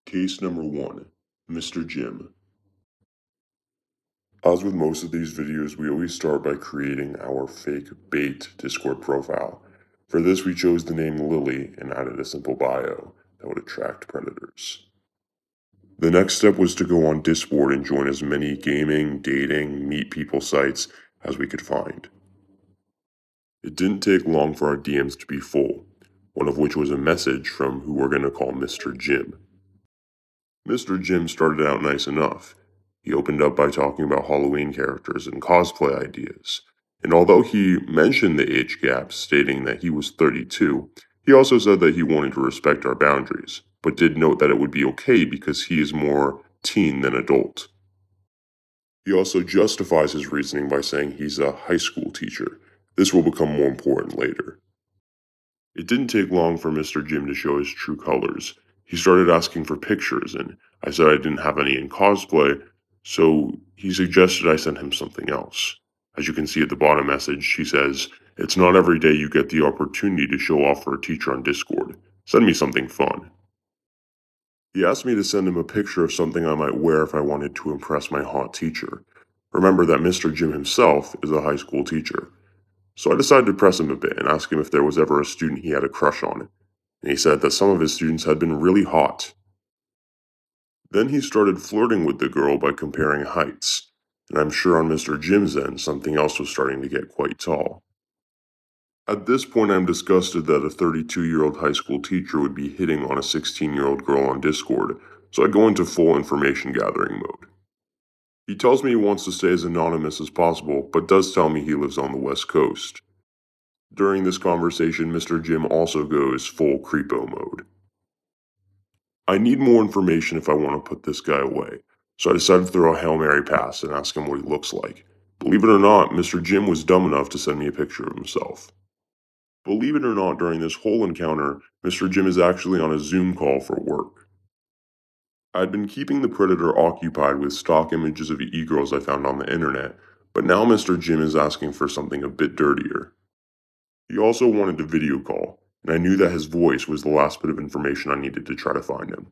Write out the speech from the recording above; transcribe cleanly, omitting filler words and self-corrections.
Case number 1, Mr. Jim. As with most of these videos, we always start by creating our fake bait Discord profile. For this, we chose the name Lily and added a simple bio that would attract predators. The next step was to go on Discord and join as many gaming, dating, meet people sites as we could find. It didn't take long for our DMs to be full, one of which was a message from who we're going to call Mr. Jim. Mr. Jim started out nice enough. He opened up by talking about Halloween characters and cosplay ideas. And although he mentioned the age gap, stating that he was 32, he also said that he wanted to respect our boundaries, but did note that it would be okay because he is more teen than adult. He also justifies his reasoning by saying he's a high school teacher. This will become more important later. It didn't take long for Mr. Jim to show his true colors. He started asking for pictures, and I said I didn't have any in cosplay, so he suggested I send him something else. As you can see at the bottom message, he says, "It's not every day you get the opportunity to show off for a teacher on Discord. Send me something fun." He asked me to send him a picture of something I might wear if I wanted to impress my hot teacher. Remember that Mr. Jim himself is a high school teacher. So I decided to press him a bit and ask him if there was ever a student he had a crush on, and he said that some of his students had been really hot. Then he started flirting with the girl by comparing heights, and I'm sure on Mr. Jim's end something else was starting to get quite tall. At this point, I'm disgusted that a 32-year-old high school teacher would be hitting on a 16-year-old girl on Discord, so I go into full information gathering mode. He tells me he wants to stay as anonymous as possible, but does tell me he lives on the West Coast. During this conversation, Mr. Jim also goes full creepo mode. I need more information if I want to put this guy away, so I decided to throw a Hail Mary pass and ask him what he looks like. Believe it or not, Mr. Jim was dumb enough to send me a picture of himself. Believe it or not, during this whole encounter, Mr. Jim is actually on a Zoom call for work. I'd been keeping the predator occupied with stock images of e-girls I found on the internet, but now Mr. Jim is asking for something a bit dirtier. He also wanted a video call, and I knew that his voice was the last bit of information I needed to try to find him.